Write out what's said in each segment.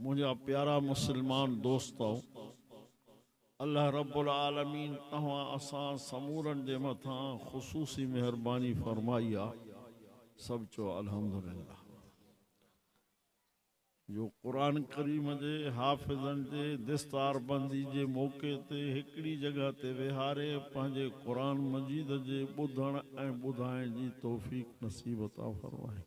मुझा प्यारा मुसलमान दोस्तों, अल्लाह रब्बुल आलमीन तव्हां असां समूरन जे मथां ख़ुसूसी मेहरबानी फरमाई आहे। सब चो अल्हम्दुलिल्लाह। जो कुरान करीम जे हाफ़िज़न जे दस्तार बंदी जे मौक़े ते हिकड़ी जगह ते विहारे पंहिंजे कुरान मजीद जे ॿुधण ऐं ॿुधाइण जी तौफ़ीक़ नसीब अता फरमाए।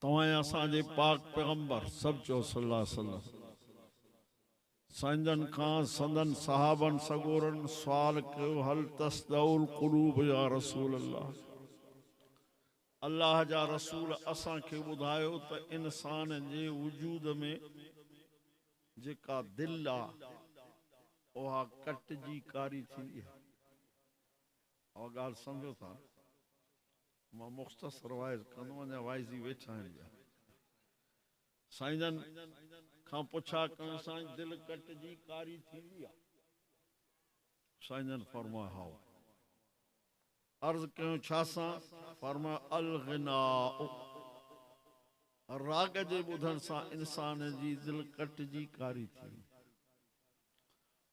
तव्हां असांजे पाक पैगंबर सब चो सल्लल्लाहु अलैहि वसल्लम संजन खां संदन सहाबन सगोरन सवाल कयो, हल तस्दउल क़ुलूब या रसूल अल्लाह। अल्लाह जा रसूल असां खे ॿुधायो त इंसान जे वजूद में जेका दिल आहे उहा कटजी कारी थींदी आहे। उहा ॻाल्हि सम्झो था। मां मुख़्तसर वाइज़ कंदो वञा, वाइज़ी वेठा आहिनि। साईं खां पुछा कयो, साईं दिल कटजी कारी थींदी आहे? साईं फरमाया हाओ। अर्ज़ कयो छा सां? फरमाया अल ग़िना, राग जे ॿुधण सां इंसान जी दिल कटजी कारी थींदी।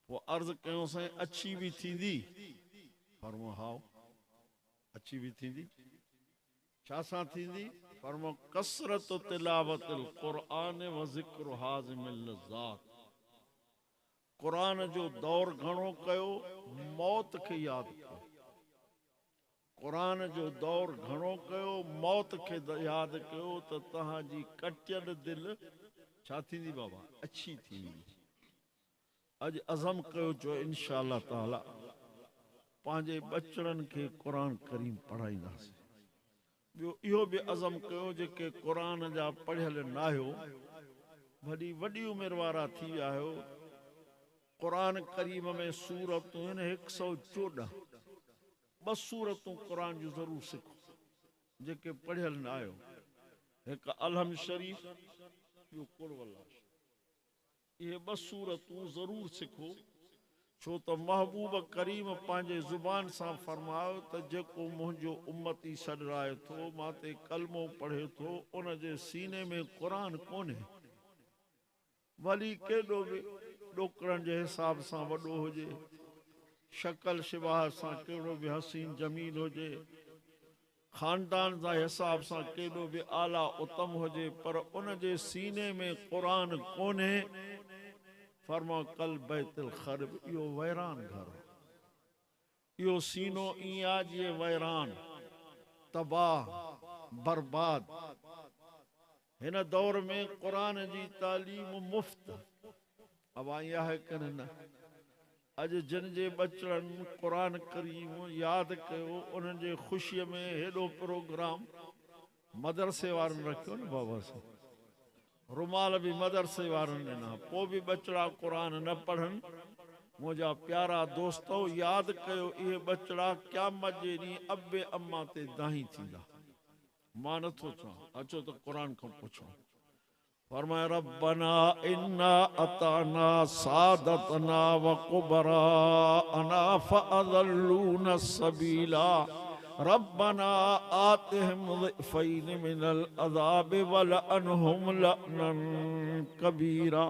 पोइ अर्ज़ कयो साईं अछी भी थींदी? फरमाया हाओ, अछी भी थींदी। छा सां थींदी? फरमाया कसरत तिलावतिल क़ुरआन व ज़िक्र हाज़िमिल लज़्ज़ात। क़ुरान जो दौर घणो कयो, मौत खे यादि कयो। क़ुरान जो दौर घणो कयो, मौत खे यादि कयो त तव्हांजी कटियल दिल छा थींदी बाबा? अछी थींदी। अॼु अज़म कयो जो इंशाअल्लाह ताला पंहिंजे बचड़नि खे क़ुरान करीम पढ़ाईंदासीं। ॿियो इहो बि अज़म कयो जेके क़ुरान जा पढ़ियल न आहियो, वॾी वॾी उमिरि वारा थी विया आहियो, क़ुरान करीम में सूरतूं आहिनि 114। 2 सूरतूं क़ुरान जूं ज़रूर सिखो जेके पढ़ियल न आहियो। हिकु अलहम शरीफ़, ॿियो कुल वल्लाह। इहे 2 सूरतूं ज़रूर सिखो, छो त महबूब करीम पंहिंजे ज़ुबान सां फरमायो त जेको मुंहिंजो उम्मती सॾराए थो, मां ते कलमो पढ़े थो, उन जे सीने में क़ुरान कोन्हे। वली केॾो बि ॾोकरनि जे हिसाब सां वॾो हुजे, शक्ल शिबाह सां केड़ो भी हसीन जमील हुजे, खानदान जा हिसाब सां केड़ो भी आला उत्तम हुजे, पर उन जे सीने में क़ुरान कोन्हे। फरमा कल बैतुल खरब, इहो वैरान घर, इहो सीनो ईअं आहे जीअं वैरान, तबाह, बर्बाद। हिन दौर में क़ुरान जी तालीम मुफ्त। अब इहा है कि न? अॼु जिन जे बचड़नि क़ुरान करीम यादि कयो, उन्हनि जे ख़ुशीअ में हेॾो प्रोग्राम मदरसे वारनि रखियो न बाबा सां। रुमाल भी मदरसे वारनि ॾिना, पोइ बि बचड़ा क़ुरान न पढ़नि। मुंहिंजा प्यारा दोस्तो, यादि कयो इहे बचड़ा क़यामत जे ॾींहुं अबे अम्मा ते दाही थींदा। मां नथो चवां, अचो त क़ुरान खां पुछो। फरमाया रब्बना इन्ना अताना सादतना व कुबराअना फअज़ल्लूना सबीला रब्बना आतिहिम ज़िफ़ैन मिनल अज़ाब वलअनहुम लअनन कबीरा।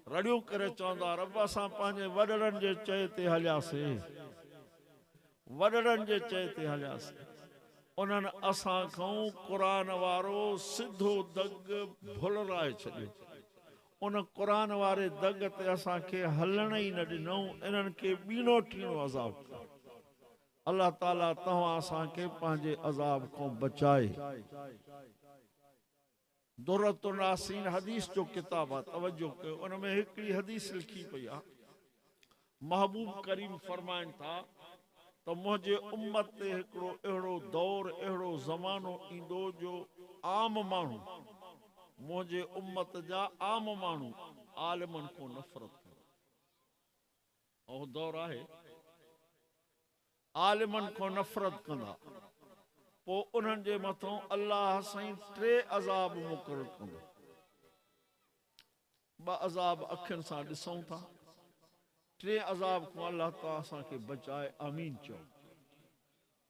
रड़ियो करे चवंदा, रब असां पंहिंजे वॾड़नि जे चए ते हलियासीं, वॾड़नि जे चए ते हलियासीं। उन्हनि असां खां क़ुरान वारो सिधो दग भुलराए छॾियो। उन क़ुरान वारे दग ते असांखे हलण ई न ॾिनऊं। इन्हनि खे ॿीणो टीणो अज़ाब कयो। अल्लाह ताला तव्हां असांखे पंहिंजे अज़ाब खां बचाए। दुर्रतुन नासीन हदीस जो किताब आहे, तवज्जो कयो। उन में हिकिड़ी हदीस लिखी पई आहे। महबूब करीम फरमाइनि था त मुंहिंजे उम्मत ते हिकिड़ो अहिड़ो दौर, अहिड़ो ज़मानो ईंदो जो आम माण्हू, मुंहिंजे उम्मत जा आम माण्हू आलिमनि खां नफ़रत कंदा। उहो दौर आहे, आलिमनि खां नफ़रत कंदा। पोइ उन्हनि जे मथां अल्लाह साईं 3 अज़ाब मुक़ररु कंदो। 2 अज़ाब अखियुनि सां ॾिसूं था, 3 अज़ाब खां अल्लाह ताला असांखे बचाए। आमीन चओ।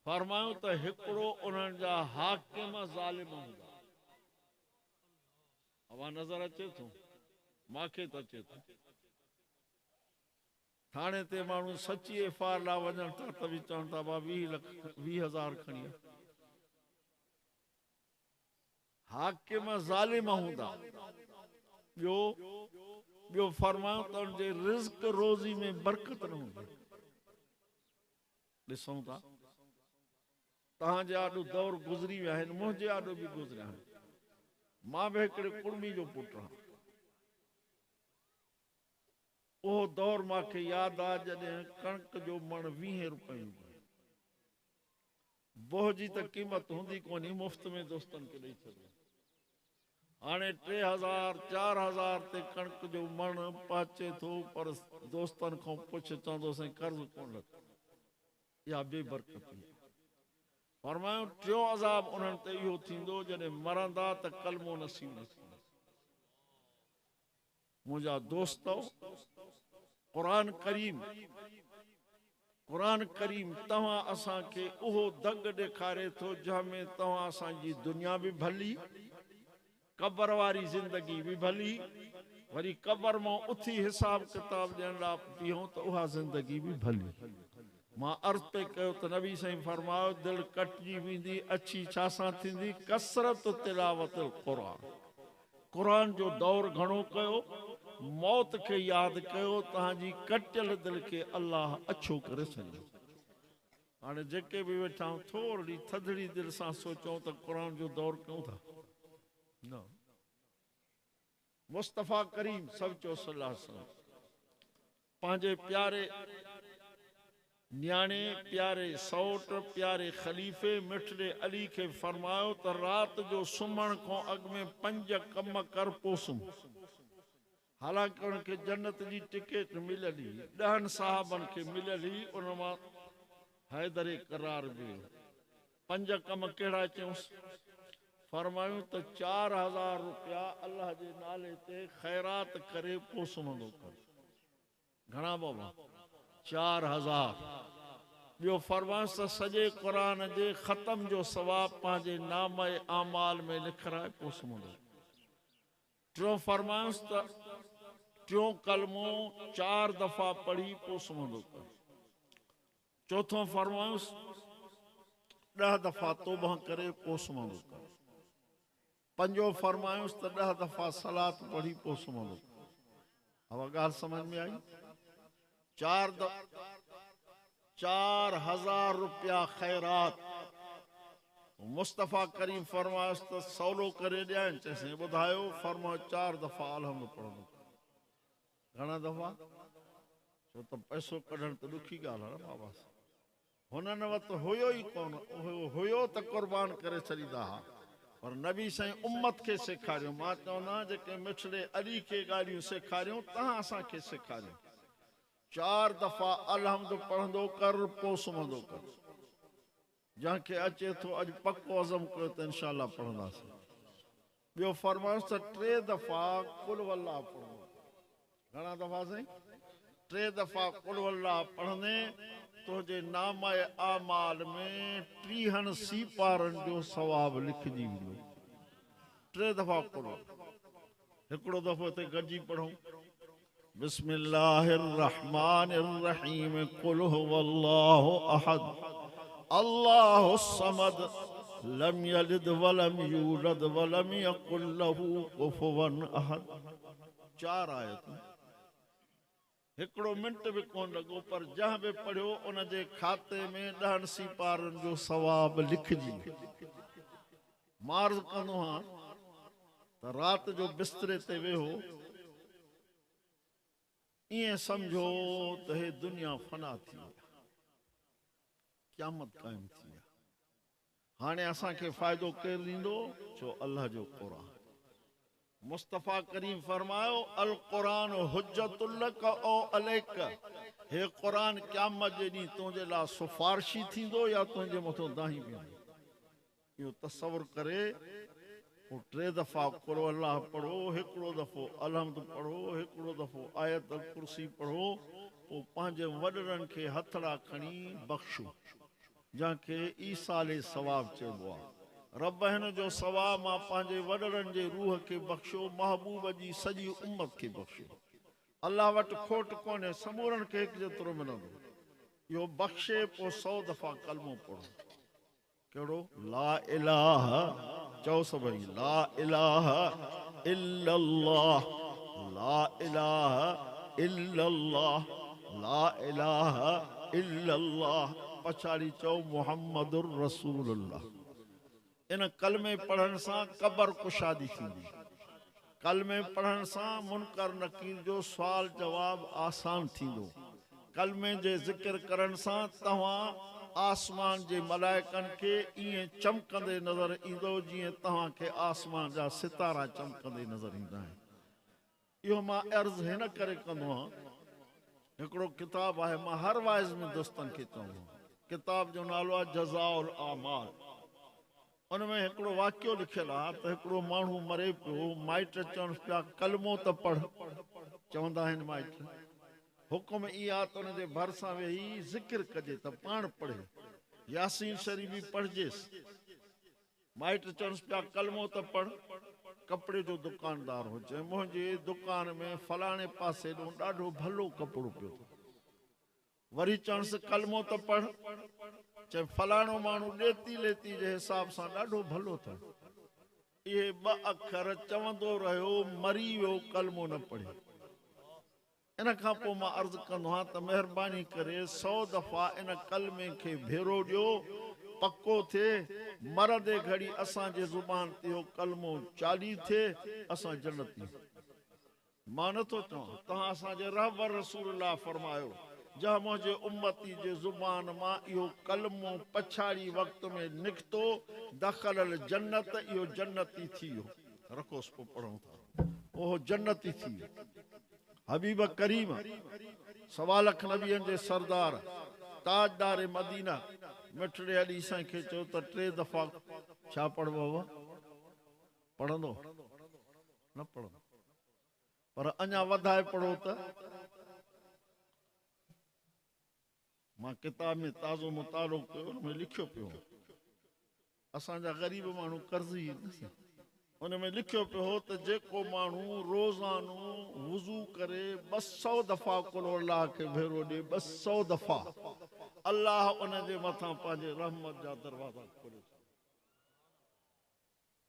फरमायो त हिकिड़ो उन्हनि जा हाकिम ज़ालिम हूंदा। हवा नज़र अचे थो मांखे त अचे थो थाणे ते माण्हू सची एफआर लाइ वञनि था त बि चवनि था 20,000 खणी हाकिम ज़ालिम हूंदा ॿियो फरमायो त उनजे रिज़्क रोज़ी में बरकत न हूंदी ॾिसूं था तव्हांजे आॾो दौर गुज़री विया आहिनि मुंहिंजे आॾो बि गुज़रिया आहिनि मां बि हिकिड़े कुड़मी जो पुटु आहियां उहो दौर मूंखे यादि आहे जॾहिं कणिक जो मण 20 रुपए बोह जी त क़ीमत हूंदी कोन्हे मुफ़्त में दोस्तनि खे ॾेई छॾियो हाणे 3,000 4,000 ते कणिक जो मण पहुचे थो पर दोस्तनि खां पुछ चवंदो साईं कर्ज़ कोन लथो इहा बेबरकती फरमायो टियों अज़ाब उन्हनि ते इहो थींदो जॾहिं मरंदा त कलमो नसीब न थींदो मुंहिंजा दोस्त क़ुरान करीम तव्हां असांखे उहो दग ॾेखारे थो जंहिंमें तव्हां असांजी दुनिया बि भली कबर वारी ज़िंदगी बि भली वरी कबर मां उथी हिसाब किताब ॾियण लाइ बीहूं त उहा ज़िंदगी बि भली मां अर्ज़ पे कयो त नबी साईं फरमायो दिलि कटिजी वेंदी अछी छा सां थींदी कसरत तिलावत क़ुरान जो दौर घणो कयो मौत खे यादि कयो तव्हांजी कटियल दिलि खे अल्लाह अछो करे छॾियो हाणे जेके बि वेठा आहियूं थोरी थधिड़ी दिलि सां सोचूं त क़ुरान जो दौर कयूं था न मुस्तफ़ा करीम सचो सलाह पंहिंजे प्यारे न्याणे प्यारे सौट प्यारे ख़लीफ़े मिठड़े अली खे फरमायो त राति जो सुम्हण खां अॻु में 5 कम कर पोइ सुम्ह हालांकि उनखे जन्नत जी टिकट मिलली 10 साहबनि खे मिलली उन मां हैदर करार बि 5 कम कहिड़ा चयूंसि फरमायूं त 4,000 रुपया अल्लाह जे नाले ते ख़ैरात करे पोइ सुम्हंदो कर घणा बाबा 4,000 ॿियो फरमायूंसि त सॼे क़ुरान जे ख़तम जो सवाब पंहिंजे नाम आमाल में लिखाए पोइ सुम्हंदो टियों फरमायूंसि त टियों कलमो 4 दफ़ा पढ़ी पोइ सुम्हंदो कर चौथों फरमायूंसि 10 दफ़ा तौबा करे पोइ सुम्हंदो कर पंजो फरमायूंसि त 10 दफ़ा सलात पढ़ी पोइ सुम्हंदो अब ॻाल्हि समझ में आई 4,000 रुपया खैरात मुस्तफ़ा करीम फरमायोसि त सवलो करे ॾियां चइसि ॿुधायो फरमायो 4 दफ़ा अलहम्द पढ़ंदो घणा दफ़ा छो त पैसो कढण त ॾुखी ॻाल्हि आहे न बाबा हुननि वटि हुयो ई कोन हुयो त क़ुर्बान करे छॾींदा हुआ पर नबी साईं उम्मत खे सेखारियो मां चवंदा जेके मिठड़े अली खे ॻाल्हियूं सेखारियूं तव्हां असांखे सेखारियो 4 दफ़ा अलहम्द पढ़ंदो कर पोइ सुम्हंदो कर जंहिंखे अचे थो अॼु पको अज़म कयो त इंशाअल्लाह पढ़ंदासीं ॿियो फरमायोसि त 3 दफ़ा कुल वल्लाह पढ़ंदो घणा दफ़ा साईं 3 दफ़ा कुल वल्लाह पढ़ंदे तुंहिंजे नाम आमाल में 30 सीपारनि जो सवाब लिखजी वेंदो 3 दफ़ा कुल हिकिड़ो दफ़ो हिते गॾिजी पढ़ूं बिस्मिल्लाहिर्रहमानिर्रहीम कुल हुवल्लाहु अहद अल्लाहु समद लम यलिद वलम यूलद वलम यकुल लहू कुफुवन अहद 4 आयतूं हिकिड़ो मिंट भी कोन लॻो पर जहाँ भी पढ़ियो उन जे खाते में 10 सीपारनि जो सवाब लिखजी मार्ज़ कंदो हाँ त रात जो बिस्तरे ते वेहो इएं समझो त हे दुनिया फना थी क़यामत क़ाइम थी हाणे असांखे फ़ाइदो केरु ॾींदो छो अल्लाह जो क़ुरान मुस्तफ़ा करीम फरमायो अल क़ुरान हुज्जतुल लक औ अलैक हे क़ुरान क़यामत जे ॾींहुं तुंहिंजे लाइ सिफारिशी थींदो या तुंहिंजे मथां दाही बीहंदो इहो तसवुर करे पोइ 3 दफ़ा कुल अल्लाह पढ़ो हिकिड़ो दफ़ो अलहम्द पढ़ो हिकिड़ो दफ़ो आयत कुर्सी पढ़ो पोइ पंहिंजे वॾड़नि खे हथड़ा खणी बख़्शो जंहिंखे ईसाले सवाब चइबो आहे रब हिन जो सवा मां पंहिंजे वॾड़नि जे रूह खे बख़्शियो, महबूब जी सॼी उम्मत खे बख़्शियो। अल्लाह वटि खोट कोन्हे, समूरनि खे हिकु जेतिरो मिलंदो। इहो बख़्शे पोइ 100 दफ़ा कलमो पढ़ो। कहिड़ो? ला इलाहा, चओ सभई ला इलाहा इल्लल्लाह, ला इलाहा इल्लल्लाह, ला इलाहा इल्लल्लाह। पछाड़ी चओ मुहम्मदुर रसूलुल्लाह। इन कलमे पढ़ण सां क़बर कुशादी थींदी। कलमे पढ़ण सां मुनकर नकीर जो सुवाल जवाब आसान थींदो। कलमे जे ज़िक्र करण सां तव्हां आसमान जे मलाइकनि खे ईअं चमकंदे नज़र ईंदो जीअं तव्हांखे आसमान जा सितारा चमकंदे नज़र ईंदा आहिनि। इहो मां अर्ज़ हिन करे कंदो आहियां, हिकिड़ो किताब आहे, मां हर वाइज़ में दोस्तनि खे चवंदो आहियां। किताब जो नालो आहे जज़ाउल आमाल। उनमें हिकिड़ो वाक़ियो लिखियलु आहे त हिकिड़ो माण्हू मरे पियो, माइट चवनि पिया कलमो त पढ़। चवंदा आहिनि माइट, हुकुम इहा त उनजे भरिसां वेही ज़िक्र कजे त पाण पढ़े, यासीन शरीफ़ बि पढ़जेसि। माइट चवनि पिया कलमो त पढ़। कपिड़े जो दुकानदार हो, चए मुंहिंजे दुकान में फलाणे पासे ॾों ॾाढो भलो कपिड़ो पियो। वरी चवणसि कलमो त पढ़। चए फलाणो माण्हू ॾेती लेती जे हिसाब सां ॾाढो भलो अथव। इहे 2 अखर चवंदो रहियो, मरी वियो, कलमो न पढ़े। इन खां पोइ मां अर्ज़ु कंदो आहियां त महिरबानी करे 100 दफ़ा इन कलमे खे भेरो ॾियो, पको थिए। मरदे घड़ी असांजे ज़ुबान ते इहो कलमो चाली थिए, असां जन्नती। मां नथो चवां, तव्हां असांजे रहबर रसूलुल्लाह फरमायो, जंहिं मुंहिंजे उम्मती जे ज़ुबान मां इहो कलमो पछाड़ी वक़्त में निकितो, दख़लल जन्नत, इहो जन्नती थी वियो। रखोसि पोइ पढ़ूं था। उहो जन्नती थी वियो। हबीब करीम 1.25 लख नबियनि जे सरदार, ताजदार मदीना, मिठड़े अली साईं खे चयो त 3 दफ़ा छा पढ़बो? पढ़ंदो न पढ़ंदो, पर अञा वधाए पढ़ो त। मां किताब में ताज़ो मुतालो कयो, उनमें लिखियो पियो, असांजा ग़रीब माण्हू कर्ज़ी, उनमें लिखियो पियो हो त जेको माण्हू रोज़ानो वुज़ू करे 200 दफ़ा कुल अल्लाह खे भेरो ॾे, 200 दफ़ा, अल्लाह उनजे मथां पंहिंजे रहमत जा दरवाज़ा खोले,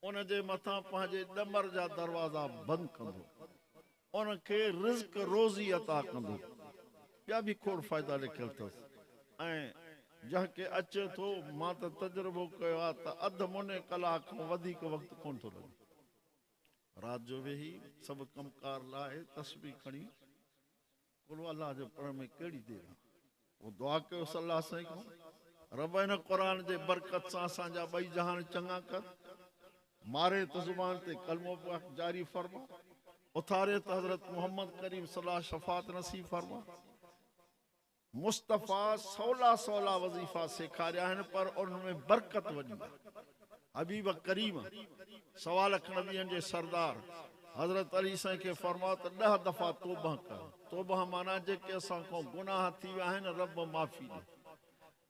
उनजे मथां पंहिंजे ॾमर जा दरवाज़ा बंदि कंदो, उनखे रिज़्क रोज़ी अता कंदो। ॿिया बि खोड़ फ़ाइदा लिखियल अथसि। ऐं जंहिंखे अचे थो, मां त तजुर्बो कयो आहे त अधु मुने कलाक खां वधीक वक़्तु कोन थो लॻे। राति जो वेही सभु कमकार लाहे तस्बीह खणी कुल अल्लाह जो पढ़ण में कहिड़ी देरि आहे। पोइ दुआ कयो सलाह साईं खां, रब हिन क़ुरान जे बरकत सां असांजा 2 जहान चङा कर, मारे त ज़ुबान ते कलमो जारी फरमा, उथारे त हज़रत मोहम्मद करीम सलाह शफ़ात नसीब फरमा। मुस्तफ़ा 16 वज़ीफ़ा सेखारिया आहिनि, पर उनमें बरकत वॾी आहे। हबीब करीम 1.25 लख नबियनि जे सरदार हज़रत अली साईं खे फरमायो त 10 दफ़ा तौबा कर। तौबा माना जेके असां खां गुनाह थी विया आहिनि, रब माफ़ी ॾे।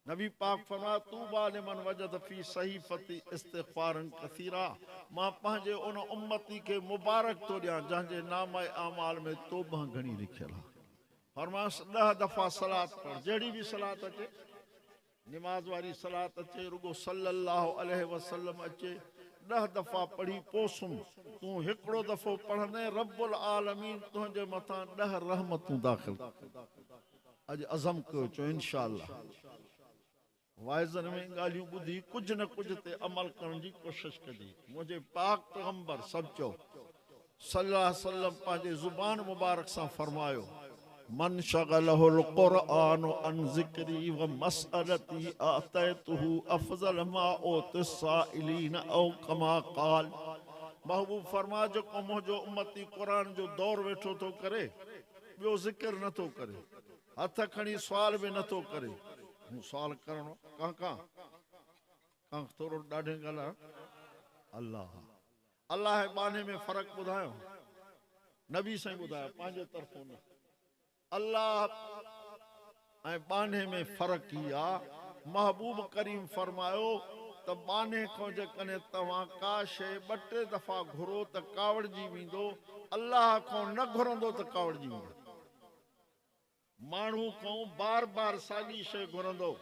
नबी पाक फरमायो तूबा लिमन वजद फी सहीफ़ती इस्तिग़फ़ारन कसीरा। मां पंहिंजे उन उम्मती खे मुबारक थो ॾियां जंहिंजे नामे आमाल में तौबा घणी लिखियल आहे। फरमायोसि 10 दफ़ा सलात पढ़, जहिड़ी बि सलात अचे, निमाज़ वारी सलात अचे, रुगो सल्लल्लाहु अलैहि वसल्लम अचे, 10 दफ़ा पढ़ी पोइ सुम्ह। तूं हिकिड़ो दफ़ो पढ़ंदे रब्बुल आलमीन तुंहिंजे मथां 10 रहमतूं दाख़िल। अॼु अज़म कयो, चओ इंशाअल्लाह। वाइज़नि में ॻाल्हियूं ॿुधी कुझु न कुझु ते अमल करण जी कोशिशि कजे। मुंहिंजे पाक पैगंबर सभु चओ सल्लल्लाहु अलैहि वसल्लम पंहिंजे ज़ुबान मुबारक सां फरमायो, मन शगलहुल क़ुरआन अन ज़िक्री व मसअलती आतैतुहु अफ़ज़ल मा ओतिस साइलीन औ कमा क़ाल। महबूब फरमा, जेको मुंहिंजो उम्मती क़ुरान जो दौर वेठो थो करे, ॿियो ज़िक्र नथो करे, हथ खणी सुवाल बि नथो करे, हूं सुवाल करणो कां थोरो ॾाढे ॻाल्हि अल्लाह अल्लाह जे बाने में फ़र्क़ु ॿुधायो, नबी साईं ॿुधायो, पंहिंजे तरफ़ों न। अल्लाह ऐं बाने में फ़र्क़ु ई आहे। महबूब करीम फरमायो त बाने को जेकॾहिं तव्हां का शइ ॿ टे दफ़ा घुरो त कावड़जी वेंदो, अल्लाह को न घुरंदो त कावड़जी वेंदो। माण्हू को बार बार साॻी शइ घुरंदो,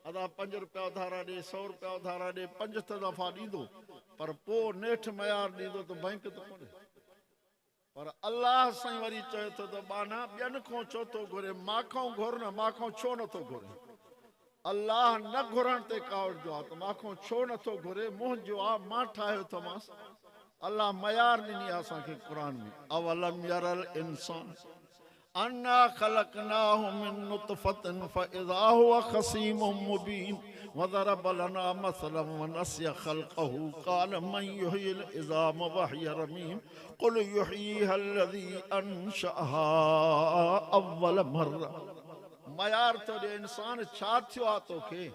अदा 5 रुपया उधारा ॾे, 100 रुपया उधारा ॾे, 5 दफ़ा ॾींदो, पर पोइ नेठ मयार ॾींदो त बैंक त कोन्हे। पर अल्लाह साईं वरी चए थो त बाना ॿियनि खां छो थो घुरे, माखो घुर न, माखो छो नथो घुरे? अल्लाह न घुरण ते कावड़ जो आहे त माखो छो नथो घुरे? मुंहिंजो आहे, मां ठाहियो अथमांसि। अल्लाह मयार ॾिनी आहे असांखे क़ुरान में, अवलम यरल इंसान अन्ना खलकनाहु मिन नुतफतिन फइज़ा हुवा खसीमुम मुबीन वज़रब लना मसलन वनसिया खल्क़हु क़ाल मन युह्यिल इज़ाम वहिय रमीम क़ुल युह्यीहा अल्लज़ी अंशअहा अव्वल मर्रा। मयार तो ॾे इंसान, छा थियो आहे तोखे?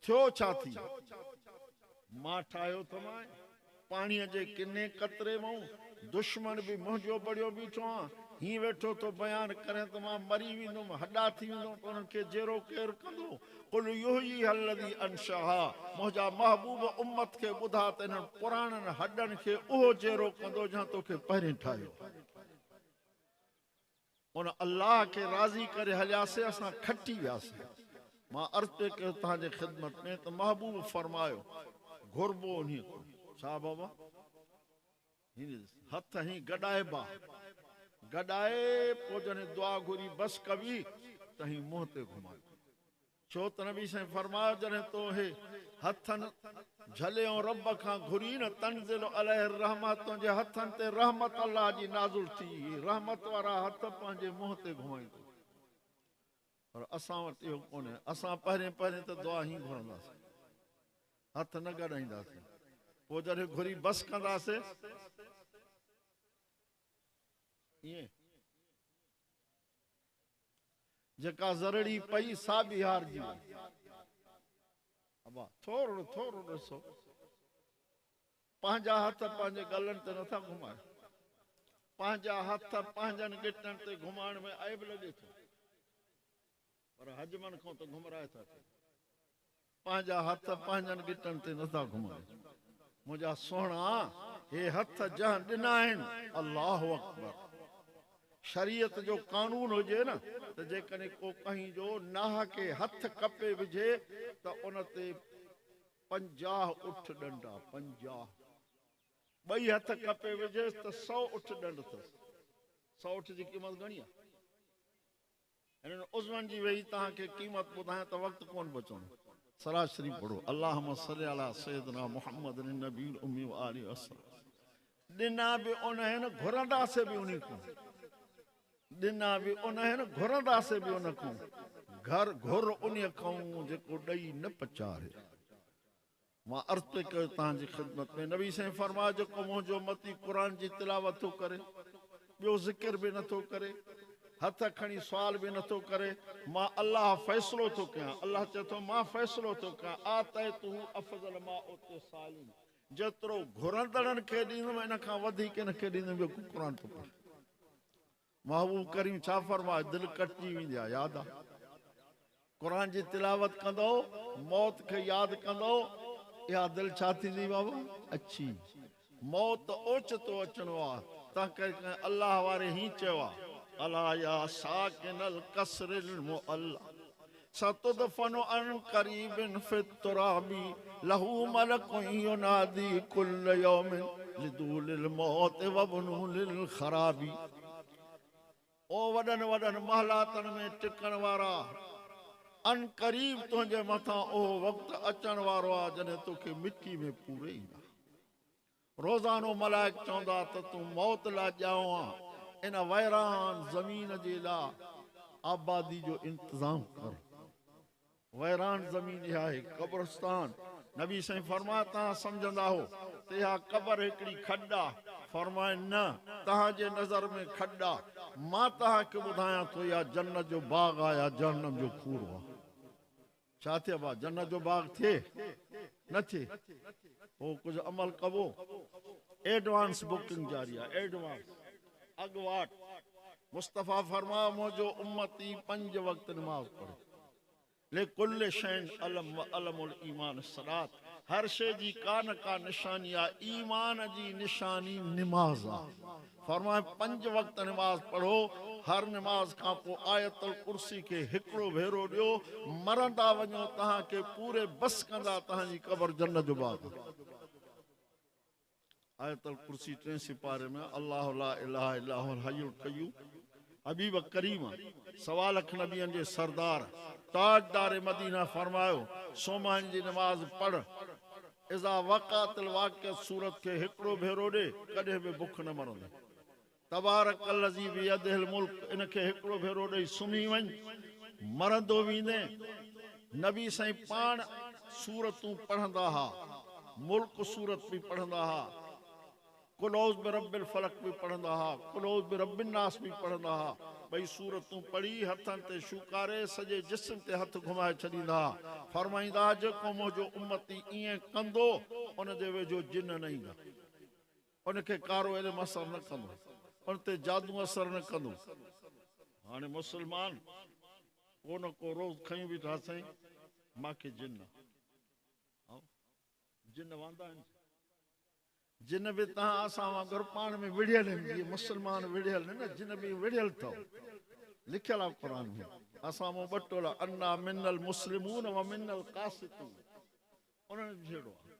थियो छा थी? मां ठाहियो थमांइ पाणीअ जे किने कतरे मां, दुश्मन बि मुंहिंजो बड़ियो बीठो आहे, ही वेठो तो बयान करे त मां मरी वेंदुमि, हॾा थी वेंदुमि, त उन्हनि खे जहिड़ो केरु कंदो? कुल युह्यीहा अल्लज़ी अंशअहा, मुंहिंजा महबूब उम्मत खे ॿुधा त इन्हनि पुराणनि हॾनि खे उहो जहिड़ो कंदो जहां तोखे पहिरियों ठाहियो। उन अल्लाह खे राज़ी करे हलियासीं, असां खटी वियासीं। मां अर्ज़ पे कयो तव्हांजे ख़िदमत में त महबूब फरमायो घुरबो उन छा बाबा, हथ ही गॾाइबा, गॾाए पोइ जॾहिं दुआ घुरी बस कबी त ही मुंहं ते घुमाए। छो त नबी साईं फरमायो जॾहिं तो हे हथनि झले रब खां घुरी न, तंज़िल अलैहि रहमत, तुंहिंजे हथनि ते रहमत अल्लाह जी नाज़ुल थी, रहमत वारा हथ पंहिंजे मुंहं ते घुमाईंदो। पर असां वटि इहो कोन्हे, असां पहिरें त दुआ ही घुरंदासीं, हथ न गॾाईंदासीं, पोइ जॾहिं घुरी बस कंदासीं ईअं जेका ज़रड़ी पई सा बि हारजी वई। थोरो थोरो ॾिसो, पंहिंजा हथ पंहिंजे गलनि ते नथा घुमाए, पंहिंजा हथ पंहिंजनि गिटनि ते घुमाइण में ऐब लॻे थो, पर हजमनि खां त घुमराए था, पंहिंजा हथ पंहिंजनि गिटनि ते नथा घुमाए। मुंहिंजा सोहणा, हे हथ जहां ॾिना आहिनि, अल्लाहु अकबर, शरीयत जो कानून हुजे न त जेकॾहिं को कहीं जो नाह खे हथ कपे विझे त उन ते 50 उठ ॾंडा, 50 ॿई हथ कपे विझेसि त 100 उठ ॾंड अथसि। 100 उठ जी क़ीमत घणी आहे? हिननि उज़वनि जी वेही तव्हांखे क़ीमत ॿुधायां त वक़्तु कोन बचंदो। सलात शरीफ पढ़ो, अल्लाहुम्मा सल्ली अला सय्यदना मुहम्मद नबी उम्मी व आलि वसल्लम। ॾिना बि उन आहिनि, घुरंदासीं बि उन खां, ॾिना बि उन आहिनि, घुरंदासीं बि उन खां, घर घुर उन खां जेको ॾेई न पचारे। मां अर्ज़ पे कयो तव्हांजी ख़िदमत में, नबी साईं फरमायो जेको मुंहिंजो मती क़ुरान जी तिलावत थो करे, ॿियो ज़िक्र बि नथो करे, हथ खणी सुवाल बि नथो करे, मां अल्लाह फ़ैसिलो थो कयां। अल्लाह चए थो मां फ़ैसिलो थो कयां, आतैतु अफ़ज़ल मा उते सालिन, जेतिरो घुरंदड़नि खे ॾींदुमि इन खां वधीक इन खे ॾींदुमि जो क़ुरान थो पढ़े। महबूब करीम छा फरमाए, दिलि कटिजी वेंदी आहे, यादि आहे, क़ुरान जी तिलावत कंदो, मौत खे यादि कंदो, इहा दिलि छा थींदी बाबा? अच्छी। मौत ओचितो अचणो आहे, तंहिं करे अल्लाह वारे ही चयो आहे, अला या साकिनल कसरिल मुअल्ला सतुदफनु अन करीबिन फित तुराबी लहू मलकुन युनादी कुल्ल यौमिन लिदूलिल मौत वबनुलिल खराबी। ओ वॾनि वॾनि महलातनि में टिकण वारा, अन करीब तुंहिंजे मथां ओ वक़्तु अचण वारो आहे जॾहिं तोखे मिटी में पूरे ईंदा। रोज़ानो मलाइक चवंदा त तूं मौत लाइ ॼाओ आहे, इन वैरान ज़मीन जे लाइ आबादी जो इंतज़ाम कर। वैरान ज़मीन इहा आहे क़ब्रिस्तान। नबी साईं फरमाया तव्हां सम्झंदा हो त इहा क़बर हिकिड़ी खॾ आहे, फरमाए न, तव्हांजे नज़र में खॾ आहे, मां तव्हांखे ॿुधायां थो इहा जन्नत जो बाग़ आहे या जहन्नम जो खूर आहे। छा थिए बा, जन्नत जो बाग़ थिए न थिए, पोइ कुझु अमल कबो। एडवांस बुकिंग जारी आहे, एडवांस अॻुवाट। मुस्तफ़ा फरमाया मुंहिंजो उम्मती 5 वक़्त नमाज़ पढ़े, लेकुल शैन अलम व अलमुल ईमान सलात, हर शे जी का न का निशानी आ, ईमान जी निशानी नमाज आ। फरमाए 5 वक्त नमाज पढ़ो, हर नमाज का पो आयतुल कुर्सी के हिकड़ो भेरो दियो, मरंदा वञो तहां के पूरे बस कंदा तहां जी कब्र जन्नत जो बाग। आयतुल कुर्सी 3 सिपारे में अल्लाह ला इलाहा इल्ला हुवल हय्युल क़य्यूम, हबीब करीम, 1.25 लाख नबियन जे सरदार, ताजदार मदीना फरमायो सोमन जी नमाज पढ़, इज़ा वक़ातिल वाक़िअत सूरत के हिकड़ो भेरो दे, कदे भी भुख न मरंदे। तबारकल्लज़ी बियदिहिल मुल्क, इनके हिकड़ो भेरो दे सुम्ही वञ, मरंदो वींदे। नबी साईं पाण सूरतूं पढ़ंदा हा, मुल्क सूरत भी पढ़ंदा हा, कुलौज़ बिरब्बिल फलक भी पढ़ंदा हा, कुलौज़ बिरब्बिन नास भी पढ़ंदा हा। भई सूरतूं पढ़ी हथन ते शुकारे सजे जिस्म ते हथ घुमाए छॾींदा। फरमाईंदा जेको मुंहिंजो उम्मती ईअं कंदो उन जे वेझो जिन न ईंदा, उनखे कारो इल्मु असर न कंदो, उन ते जादू असर न कंदो। हाणे मुसलमान को न को रोज़ खयूं बीठा साईं मांखे जिन, जिन वांदा आहिनि, जिन भी तहां असां वांगुरु पाण में विढ़ियल आहिनि। ये मुसलमान विढ़ियल न, जिन भी विढ़ियल अथव, लिखियल आहे क़ुर में। असां मूं ॿ टोला, अन्ना मिनल मुस्लिमून व मिनल कासितून, उन्हनि जहिड़ो आहे।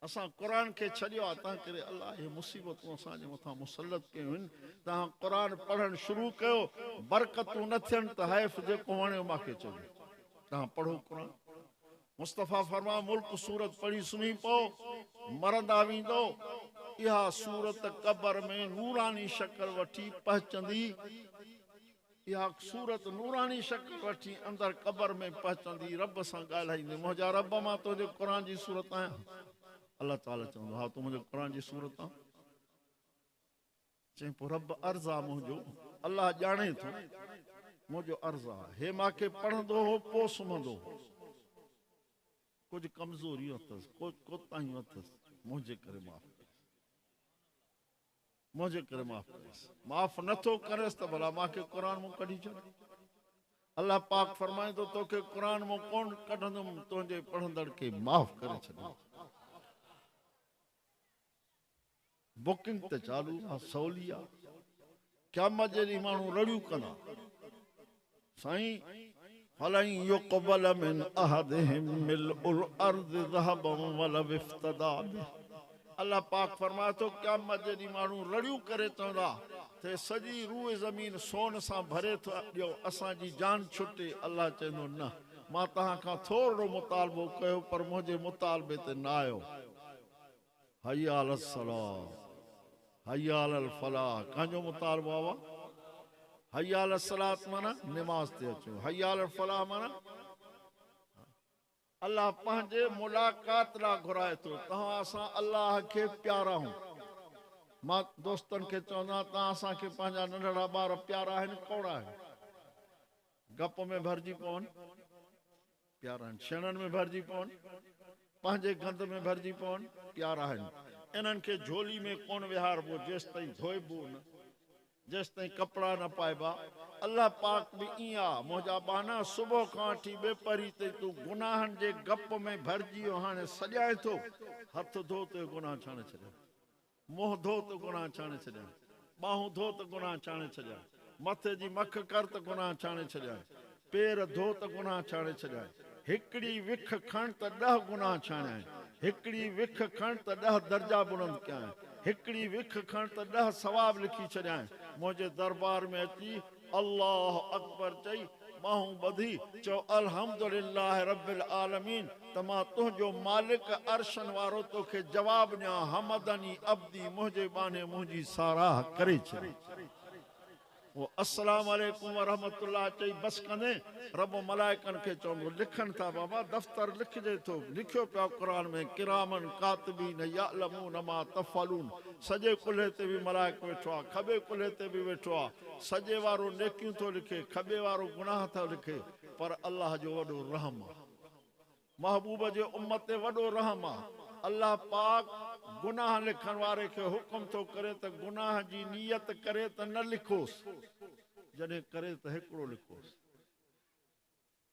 असां क़ुर खे छॾियो आहे, तंहिं करे अलाह हे मुसीबतूं असांजे मथां मुसलत कयूं आहिनि। तव्हां क़ुर पढ़णु शुरू कयो, बरकतूं न थियनि त हैफ़ जेको वणियो मूंखे चओ, तव्हां पढ़ो क़ुर। मुस्तफ़ा फरमा मुल्क सूरत पढ़ी सुम्ही पओ, मरंदा वेंदो। इहा सूरत कब्र में नूरानी शक्ल वठी पहुचंदी, इहा सूरत नूरानी शक्ल वठी अंदर कब्र में पहुचंदी, रब सां ॻाल्हाईंदी, मुंहिंजा रब मां तुंहिंजे क़ुर जी सूरत आहियां। अल्लाह ताला चवंदो हा तूं मुंहिंजे क़ुर जी सूरत आहे। चई पोइ रब अर्ज़ आहे मुंहिंजो, अल्लाह ॼाणे थो मुंहिंजो अर्ज़ आहे, हे मूंखे पढ़ंदो हो पोइ सुम्हंदो हो, कुछ कमज़ोरियूं अथसि, कुछ कोताहियूं अथसि, मुंहिंजे करे माफ़ करेसि, मुंहिंजे करे माफ़ करेसि। माफ़ नथो करेसि त भला मूंखे क़ुर मां कढी छॾ। अल्लाह पाक फरमाईंदो तोखे क़ुर मां कोन कढंदुमि, तुंहिंजे पढ़ंदड़ खे माफ़ करे छॾींदुमि। बुकिंग ते चालू आहे, सवली आहे। क़यामत जे ॾींहुं माण्हू रड़ियूं कंदा, साईं फलन युक़बल मिन अहदिहिम मिलउल अर्ज़ ज़हबन वलव इफ्तदा बिह। अल्लाह पाक फरमाए थो क़यामत जे ॾींहुं माण्हू रड़ियूं करे चवंदा ते सॼी रूह ज़मीन सोन सां भरे थो ॾियो, असांजी जान छुटे। अल्लाह चवंदो न, मां तव्हां खां थोरो मुतालबो कयो पर मुंहिंजे मुतालबे ते न आयो। हय्या अलस सलाह, हय्या अलल फलाह, कंहिंजो मुतालबो आहे? हय्या अलस सलात माना नमाज ते अचो, हय्या अलल फलाह माना अल्लाह पंहिंजे मुलाक़ात लाइ घुराए थो। तव्हां असां अल्लाह खे प्यारा आहियूं। मां दोस्तनि खे चवंदा तव्हां असांखे पंहिंजा नंढड़ा ॿार प्यारा आहिनि कौड़ा आहिनि? गप में भरिजी पवनि, प्यारा आहिनि। छेणनि में भरिजी पवनि, पंहिंजे गंद में भरिजी पवनि, प्यारा आहिनि। इन्हनि खे झोली में कोन विहारबो जेसि ताईं धोइबो न, जेसि ताईं कपिड़ा न पाइबा। अल्लाह पाक बि ईअं आहे, मुंहिंजा बाना सुबुह खां वठी ॿेपरी ते तूं गुनाहनि जे गप में भरिजी वियो, हाणे सॼाए थो। हथ धो त गुनाह छाणे छॾिया, मुंहुं धो त गुनाह छाणे छॾिया, ॿाहूं धो त गुनाह छाणे छॾिया, मथे जी मख कर त गुनाह छाणे छॾिया, पेर धो त गुनाह छाणे छॾिया। हिकिड़ी विख खण त 10 गुनाह छाणिया आहिनि, हिकिड़ी विख खण त 10 दर्जा बुलंद कया आहिनि, हिकिड़ी विख खण त 10 सवाब लिखी छॾिया आहिनि। मुंहिंजे दरबार में अची अल्लाह अकबर चई, ॿाहूं ॿधी चओ अल्हम्दुलिल्लाह रब्बिल आलमीन, त मां तुंहिंजो मालिक अर्शन वारो तोखे जवाब ॾियां, हमदनी अब्दी, मुंहिंजे बाने मुंहिंजी साराह करे छॾी। वो अस्सलाम वालेकुम व रहमतुल्लाह चई बस कंदे रब मलाइकनि खे चवंदो लिखनि था बाबा, दफ़्तर लिखिजे थो, लिखियो पियो क़ुर में, किरामन कातिबीन यअलमून मा तफ़अलून। सॼे कुल्हे ते बि मलाइक वेठो आहे, खॿे कुल्हे ते बि वेठो आहे। सॼे वारो नेकियूं थो लिखे, खॿे वारो गुनाह थो लिखे। पर अल्लाह जो वॾो रहम आहे, महबूब जे उम्मत ते वॾो रहम आहे। अल्लाह पाक गुनाह लिखण वारे खे हुकुम थो करे त गुनाह जी नियत करे त न लिखोसि, जॾहिं करे त हिकिड़ो लिखोसि।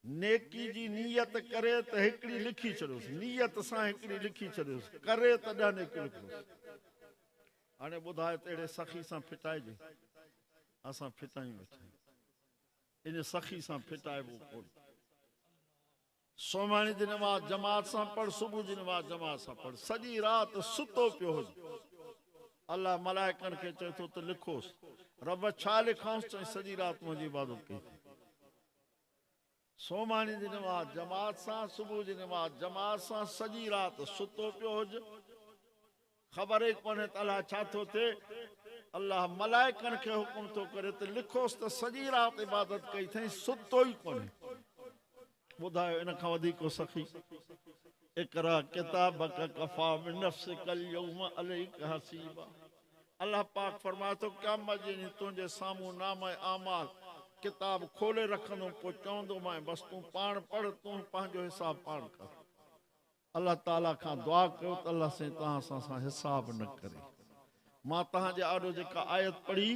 नेकी जी नियत करे त हिकड़ी लिखी छॾियोसि, नियत सां हिकड़ी लिखी छॾियोसि, करे त ॾह नेकी लिखोसि। हाणे ॿुधाए तहिड़े सखी सां फिटाइजे, असां फिटायूं वेठा इन सखी सां फिटाइबो कोन। सोमाणी जी नमाज़ जमात सां पढ़, सुबुह जी नमाज़ जमात सां पढ़, सॼी राति सुतो पियो हुजे, अल्लाह मलाइकनि खे चए थो त लिखोसि, रब छा लिखांसि, चई सॼी राति मुंहिंजी इबादत कई। सोमाणी जी नमाज़ जमात सां, सुबुह जी नमाज़ जमात सां, सॼी राति सुतो पियो हुजे, ख़बर ई कोन्हे त अलाह छा थो थिए। अल्लाह मलाइकनि खे हुकुम थो करे त लिखोसि त सॼी राति इबादत कई अथई, सुतो ई कोन्हे। ॿुधायो इन खां वधीक को सखी। इकरा किताबक कफ़ा बिनफ्सिकल यौम अलैका हसीबा। अल्लाह पाक फरमाए थो क़यामत जे ॾींहुं तुंहिंजे साम्हूं नाम आमाल किताब खोले रखंदुमि, पोइ चवंदोमांइ बसि तूं पाण पढ़, तूं पंहिंजो हिसाब पाण कर। अल्लाह ताला खां दुआ कयो त अल्लाह साईं तव्हां सां हिसाब न करे। मां तव्हांजे आॾो जेका आयत पढ़ी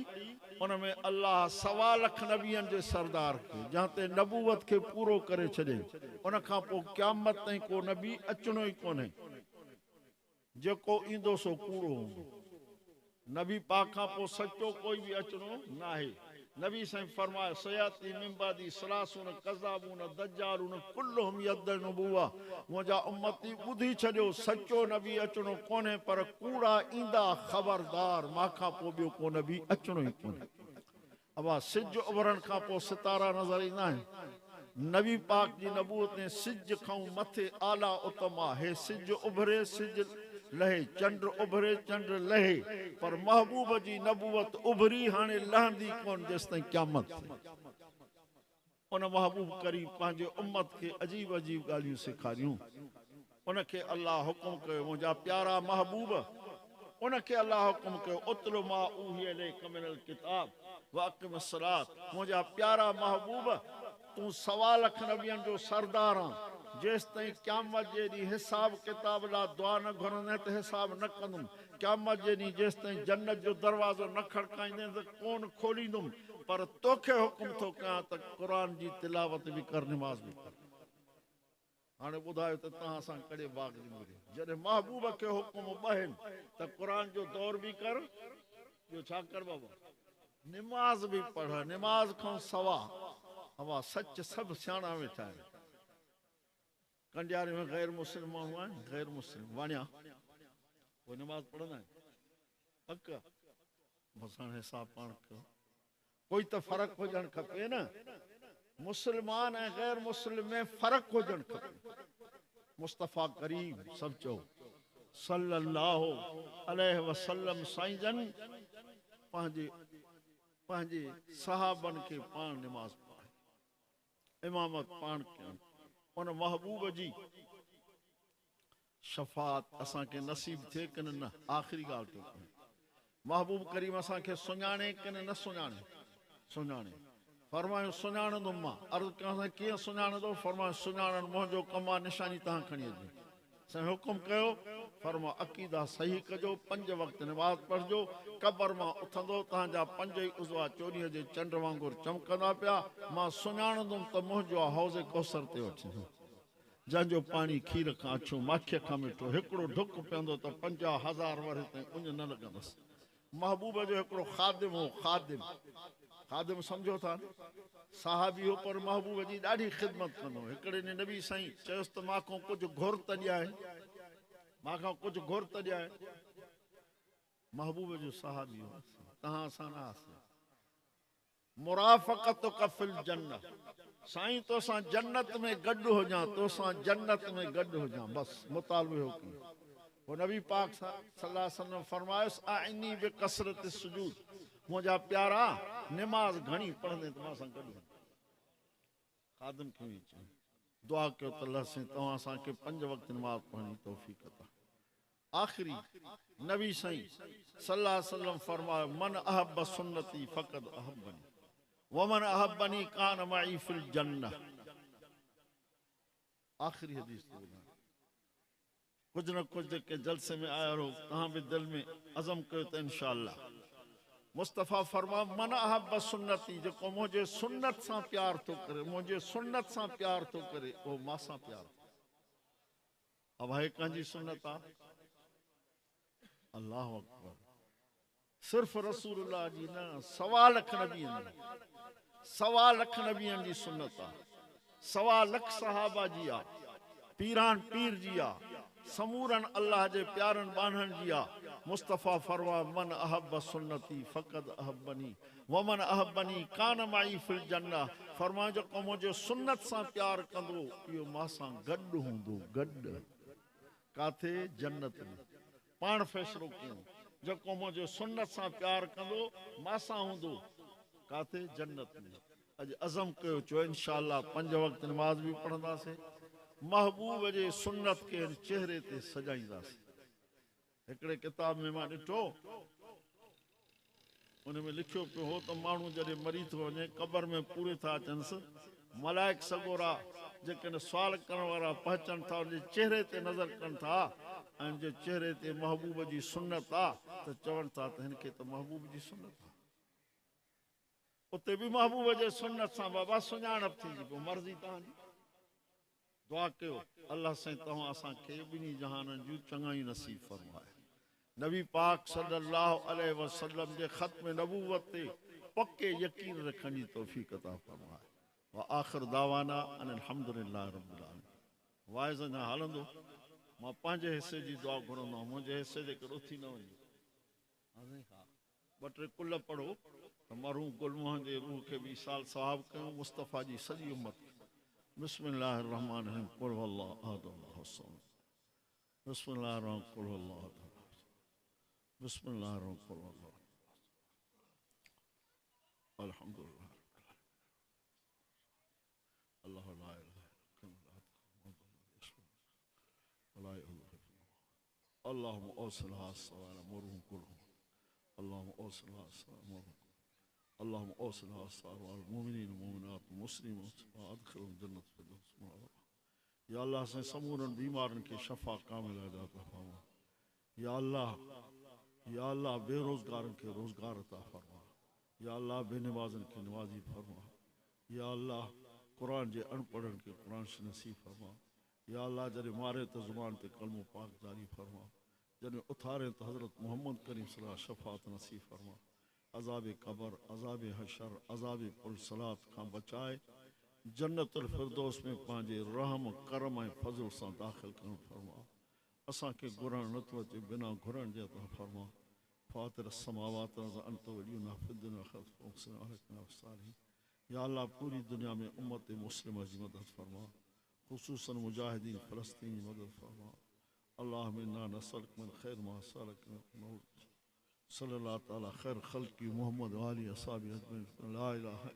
उनमें अल्लाह 1.25 लख नबियनि जे सरदार खे जहां ते नबूवत खे पूरो करे छॾे, उन खां पोइ क़यामत ताईं को नबी अचणो ई कोन्हे, जेको ईंदो सो कूड़ो हूंदो। नबी पाक खां पोइ सचो कोई बि अचणो न आहे। नबी साईं फरमायो सयाती मिन बादी सलासून कज़ाबून दज्जालून कुल्लुहुम यद्दई नबुवा। मुंहिंजा उम्मती ॿुधी छॾियो, सचो नबी अचणो कोन्हे, पर कूड़ा ईंदा, ख़बरदार मां खां पोइ ॿियो को नबी अचणो ई कोन्हे। अबा सिज उभरण खां पोइ सितारा नज़र ईंदा आहिनि। नबी पाक जी नबूअत ने सिज खां मथे आला उतमा हे सिज उभरे सिज लहे, चंड उभरे चंड लहे, पर महबूब जी नबूवत उभरी हाणे लहंदी कोन जेसिताईं क़यामत। उन महबूब करीम पंहिंजे उम्मत खे अजीब अजीब ॻाल्हियूं सेखारियूं। उनखे अल्लाह हुकुम कयो, मुंहिंजा प्यारा महबूब, उनखे अल्लाह हुकुम कयो उतलु मा उहिय इलैका मिनल किताब वाक़िम सलात। मुंहिंजा प्यारा महबूब, तूं 1.25 लख नबियनि जो सरदार आहीं, जेसि ताईं क़यामत जे ॾींहुं हिसाब किताब लाइ दुआ न घुरंदे त हिसाब न कंदुमि। क़यामत जे ॾींहुं जेसि ताईं जन्नत जो दरवाज़ो न खड़काईंदे त कोन खोलींदुमि, पर तोखे हुकुम थो कयां त क़ुर जी तिलावत बि कर, निमाज़ बि कर। हाणे ॿुधायो त तव्हां सां कहिड़े बाग़ जी मुरी, जॾहिं महबूब खे हुकुम ॿहिनि त क़ुर जो दौर बि कर, ॿियो छा कर बाबा, निमाज़ बि पढ़, निमाज़ खां सवा हवा सच सभु सियाणा वेठा आहिनि। कंडियारे में गैर मुस्लिम माण्हू आहिनि, गैर मुस्लिम वणिया उहे निमाज़ पढ़ंदा आहिनि, पक बसि हाणे हिसाब पाण कयो। कोई त फ़र्क़ु हुजणु खपे न, मुस्लमान ऐं गैर मुस्लिम में फ़र्क़ु हुजणु खपे। मुस्तफ़ा करीम सभु चओ सल्लल्लाहु अलैहि वसल्लम साईं जन पंहिंजे सहाबनि खे पाण निमाज़ पढ़ाए, इमामत पाण कयनि। उन महबूब जी शफ़ात असांखे नसीब थिए कि न, आख़िरी ॻाल्हि थो कयां। महबूब करीम असांखे सुञाणे कि न सुञाणे, सुञाणे। फरमायो सुञाणंदुमि मां। अर्ज़ु कयां कीअं सुञाणंदो, फरमायो सुञाणण मुंहिंजो कमु आहे, निशानी तव्हां खणी अचो। साईं हुकुम कयो, फरमा अक़ीदा सही कजो, 5 वक़्त निमाज़ पढ़जो, क़बर मां उथंदो तव्हांजा 5 ई उज़वा चोॾीअ जे चंड वांगुरु चमकंदा पिया। मां सुञाणंदुमि त मुंहिंजो आहे हौज़े कौसर ते वठंदो, जंहिंजो पाणी खीर खां अछो, माखीअ खां मिठो। हिकिड़ो ढुक पीअंदो त 50,000 वरे ताईं उञ न लॻंदसि। महबूब जो हिकिड़ो ख़ादिम हो, ख़ादिम सम्झो था, साहबी हो, पर महबूब जी ॾाढी ख़िदमत कंदो। हिकिड़े ॾींहुं नबी साईं चयोसि त मां खां कुझु घुर त ॾियाए, मां खां कुझु घुर त ॾियाए। महबूब जो साहबी हो, तव्हां सां न आसीं। मुराफ़क़त कफ़िल जन्नत, साईं तोसां जन्नत में गॾु हुजां, तोसां जन्नत में गॾु हुजां, बसि मुतालबो हो की। वो नबी पाक सल्लल्लाहु अलैहि वसल्लम फरमायोसि आइनी बिकसरत सुजूद, मुंहिंजा प्यारा निमाज़ घणी पढ़ंदे त मां सां गॾु। ख़ादिम खे दुआ कयो त अल्लाह साईं तव्हां असांखे 5 वक़्त निमाज़ पढ़णी तौफ़ीक़ अता। आख़िरी नबी साईं सल्लल्लाहु अलैहि वसल्लम फरमायो मन अहब सुन्नती फ़क़द अहबनी वमन अहबनी कान मई फिल जन्नह। आख़िरी हदीस कुछ न कुछ जेके जलसे में आया रहो, तव्हां भी दिल में अज़म कयो त इंशाअल्लाह मुस्तफ़ा फरमा मन अहब सुन्नती, जेको मुझे सुन्नत सां प्यार तो करे, मुझे सुन्नत सां प्यार तो करे, वो मां सां प्यार। अब है कंहिंजी सुन्नत आ? अल्लाह अकबर। सिर्फ रसूलुल्लाह जी न, 1.25 लख नबियन, 1.25 लख नबियन जी सुन्नत आ, 1.25 लख सहाबा जी आ, पीरान पीर जी आ, समूरन अल्लाह जे प्यारन बानहन जी आ। मुस्तफ़ा फरमा मन अहब सुन्नती फ़क़द अहब्बनी वमन अहब्बनी कान माई फिल जन्नह। फरमा जेको मुझे सुन्नत सां प्यार कंदो इहो मां सां गॾु हूंदो, गॾु काथे? जन्नत में। पाण फ़ैसिलो कयूं, जेको मुझे सुन्नत सां प्यार कंदो मां सां हूंदो काथे? जन्नत में। अॼु अज़म कयो, चो इंशाअल्लाह 5 वक़्त नमाज़ भी पढ़ंदासीं, महबूब जे सुन्नत के चेहरे ते सजाईंदासीं। हिकिड़े किताब में मां ॾिठो, उन में लिखियो पियो हो त माण्हू जॾहिं मरी थो वञे, क़बर में पूरे था अचनिसि, मलाइक सगोरा जेकॾहिं सुवाल करण वारा पहचनि था, उनजे चेहरे ते नज़र कनि था, ऐं जे चेहरे ते महबूब जी सुन्नत आ त चवनि था त हिनखे त महबूब जी सुन्नत आ। उते बि महबूब जे सुन्नत सां बाबा सुञाणप थींदी। पोइ मर्ज़ी तव्हांजी। दुआ कयो अल्लाह साईं तव्हां असांखे ॿिन्ही जहाननि जूं चङाई नसीब फरमाए। नबी पाक सल्लल्लाहु अलैहि वसल्लम जे ख़त्म नबूवत ते पक्के यकीन रखण जी तौफ़ीक़ अता फरमाए। व आख़िर दावाना अनिल हम्दुलिल्लाहि रब्बिल आलमीन। वाइज़ अञा हलंदो, मां पंहिंजे हिसे जी दुआ घुरंदो आहियां, मुंहिंजे हिसे जे करे उथी न वञे। हा 2-3 कुल पढ़ो त मरहूम गुलमोहन जे रूह खे बि साल सवाब कयूं, मुस्तफ़ा जी सॼी उम्मत खे। बिस्मिल्लाहिर रहमानिर रहीम। कुल हुवल्लाहु अहद अल्लाहु समद। बिस्मिल्लाहिर रहमानिर कुल हुवल्लाहु अहद। बिस्मिल्लाहिर रहमानिर कुल हुवल्लाहु अल्हम्दुलिल्लाह अल्लाहु ला इलाहा इल्लल्लाह अल्लाहुम्मा औसिलहा सवाला मरहूम कुलहुम अल्लाहुम्मा औसिलहा सवाला मरहूम अल्लाहुम्मा औसिलहा सवाला मुमिनीन मुमिनात मुस्लिमों अदखिलहुम जन्नत फिरदौस मअवा। या अल्लाह से समूरन बीमारन के शफा कामिल अता फरमा। या अल्लाह बेरोजगारन के रोजगार अता फरमा। या अल्लाह बेनमाजन के नवाजी फरमा। या अल्लाह कुरान जे अनपढ़न के कुरान से नसीब फरमा। या अल्लाह जॾहिं मारे तो ज़ुबान ते कलमो पाक जारी फरमा। जॾहिं उथारे तो हज़रत मोहम्मद करीम सल्लल्लाहु अलैहि शफ़ाअत नसीब फरमा। अज़ाब क़बर, अज़ाब हशर, अज़ाब पुल सलात खां बचाए जन्नतुल फिरदौस में पंहिंजे रहम करम ऐं फज़ल सां दाख़िल करण फरमा। असांखे घुरण नथो अचे, बिना घुरण जे अता फरमा। फातिर समावात अंत वलियुना फिद दुनिया खैर। या अल्लाह पूरी दुनिया में उम्मत मुस्लिम की मदद फरमा, खुसूसन मुजाहिदीन फ़लस्तीन की मदद फरमा। अल्लाह मिन्ना नसअलुक मिन खैर मा सअलक सल्लल्लाहु तआला खैर खल्क़ी मुहम्मद व आलिहि असहाबी अजमईन। ला इलाहा